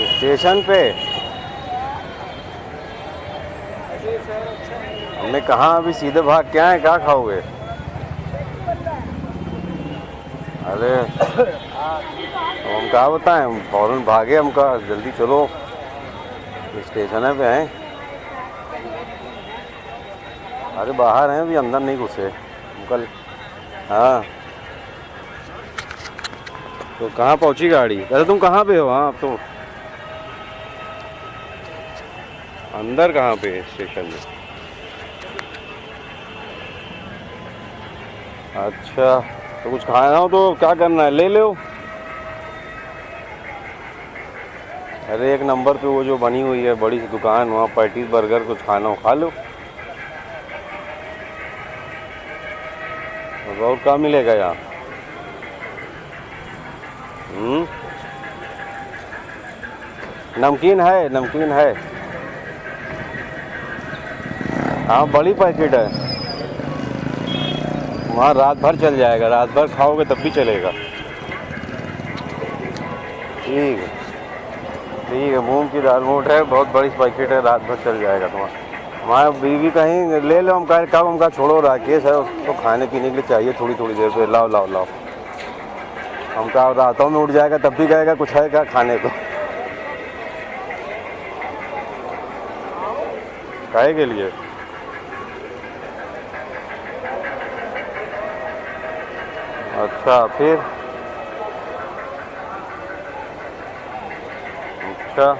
Station पे हमने कहा अभी सीधे भाग क्या है, क्या खाओगे? अरे हम क्या बताएं, हम फौरन भागे, हम कहा जल्दी चलो स्टेशन पे हैं। अरे बाहर हैं, अभी अंदर नहीं घुसे कल। हाँ तो कहाँ पहुंची गाड़ी? अरे तुम कहाँ पे हो? हाँ तो अंदर कहाँ पे? स्टेशन में। अच्छा तो कुछ खाना हो तो क्या करना है, ले लो। अरे एक नंबर पे वो जो बनी हुई है बड़ी सी दुकान, वहाँ पैटीज बर्गर कुछ खाना हो खा लो। और क्या मिलेगा यहाँ? नमकीन है, नमकीन है। हाँ बड़ी पैकेट है। वहाँ रात भर चल जाएगा, रात भर खाओगे तब भी चलेगा। ठीक है ठीक है, मूंग की दाल मोट है, बहुत बड़ी पैकेट है, रात भर चल जाएगा तुम्हारा। हमारा बीवी कहीं ले लो, हम कब हम छोड़ो राकेश है, उसको खाने पीने के लिए चाहिए थोड़ी थोड़ी देर पे, लाओ लाओ लाओ। हम कहा रातों में उठ जाएगा तब भी कहेगा कुछ है क्या खाने को। काहे के लिए? अच्छा फिर अच्छा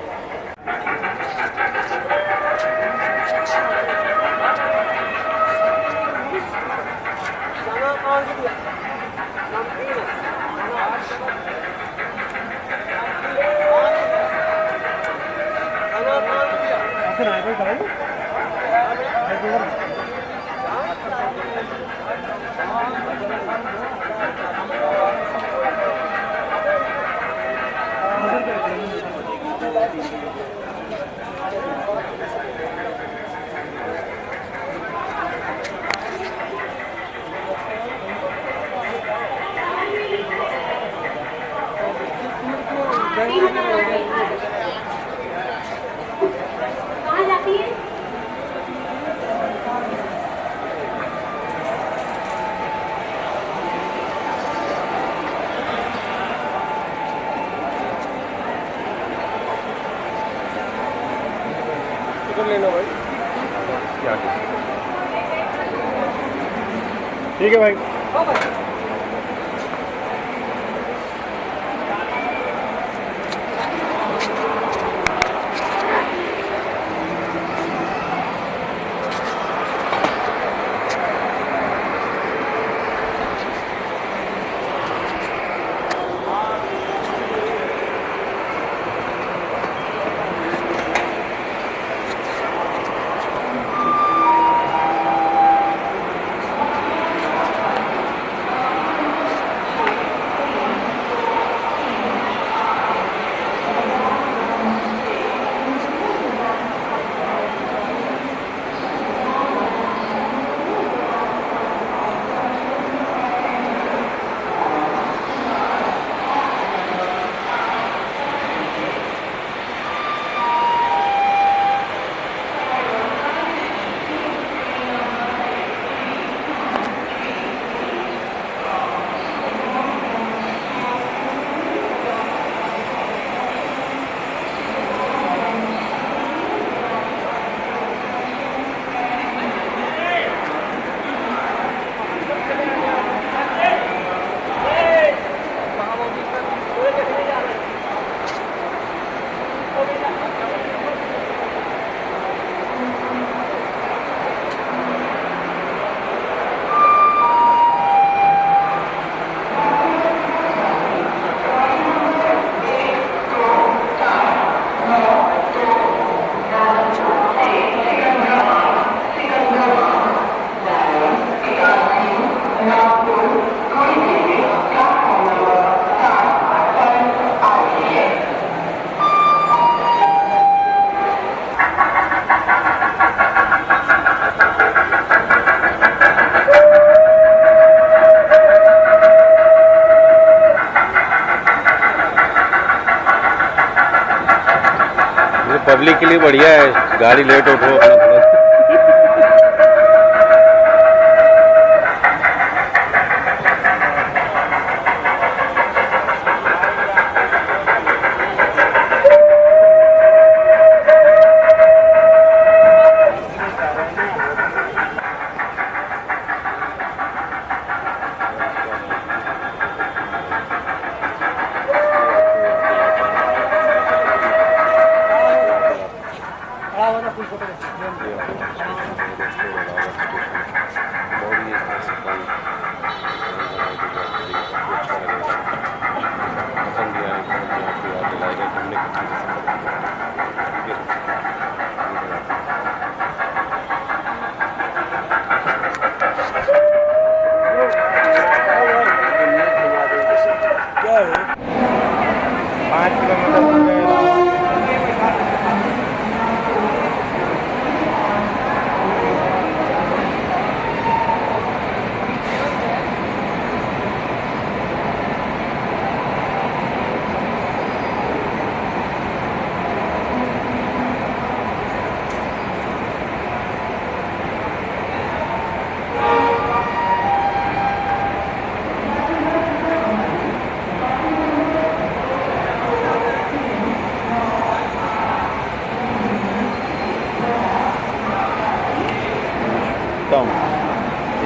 लेना भाई। ठीक है भाई। पब्लिक के लिए बढ़िया है, गाड़ी लेट उठो अपना थोड़ा।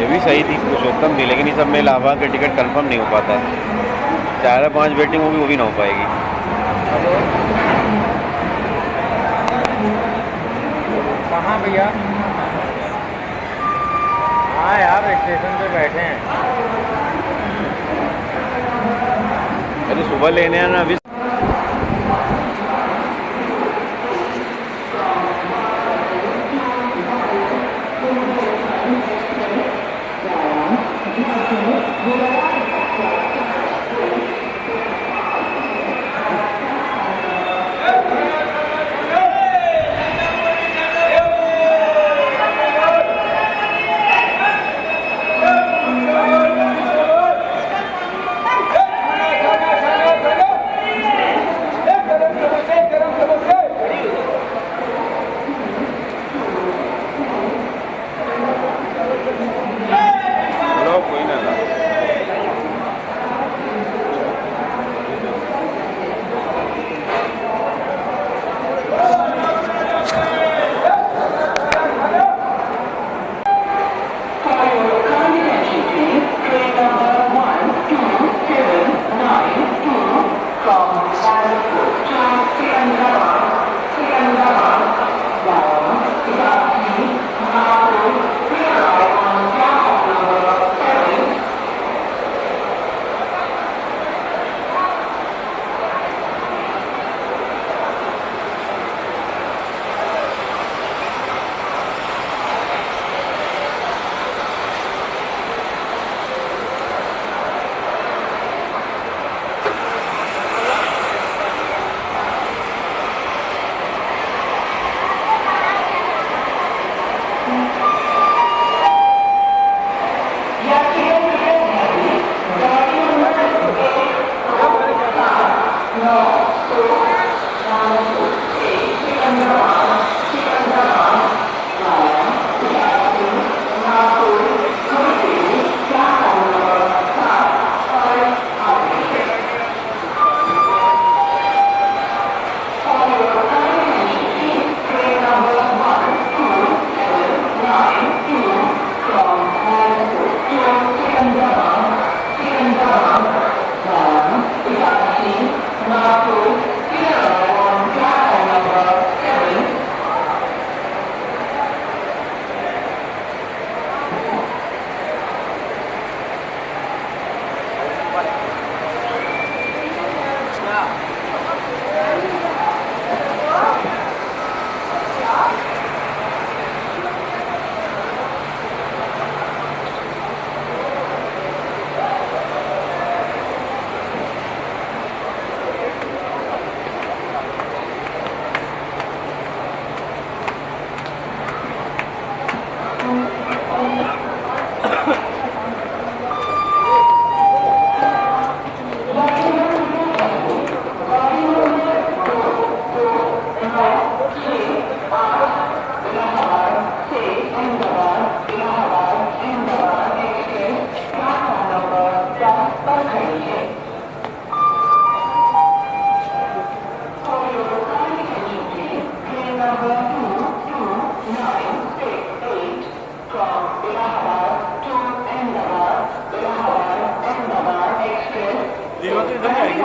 ये भी सही थी, पुरुषोत्तम थी, लेकिन इस सब में इलाहाबाद का टिकट कंफर्म नहीं हो पाता। 4 या 5 वेटिंग होगी, वो भी ना हो पाएगी। कहाँ भैया? हाँ यार, स्टेशन पे बैठे हैं। अरे सुबह लेने आना अभी।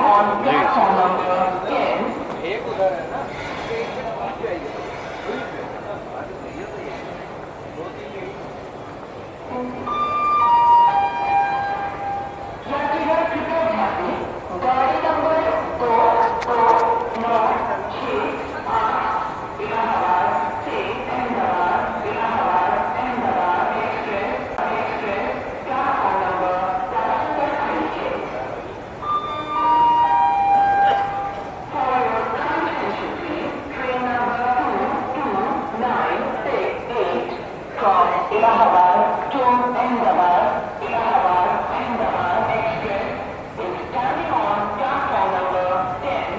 on platform number 10. यात्रीगण कृपया ध्यान दें, गाड़ी नंबर 2296 इलाहाबाद से अहमदाबाद एक्सप्रेस प्लेटफॉर्म नंबर 10 पर खड़ी है। For your kind attention please, train number 22968 from Allahabad to Ahmedabad Express is standing on platform number 10.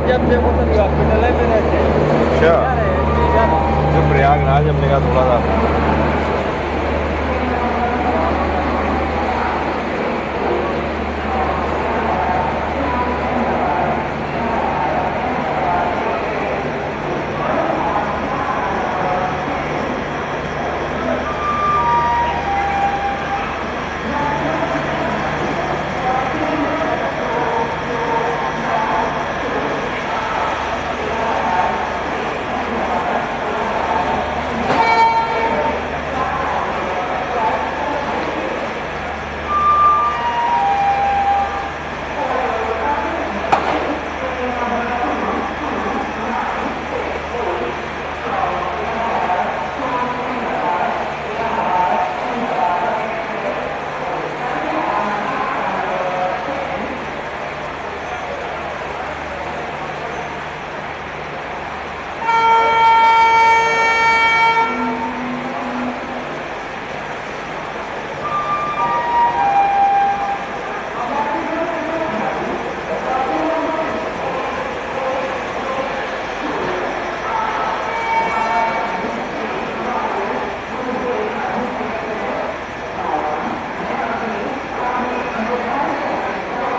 जब देखो तभी हॉस्पिटल है में रहते हैं। अच्छा, जो प्रयागराज हमने कहा थोड़ा सा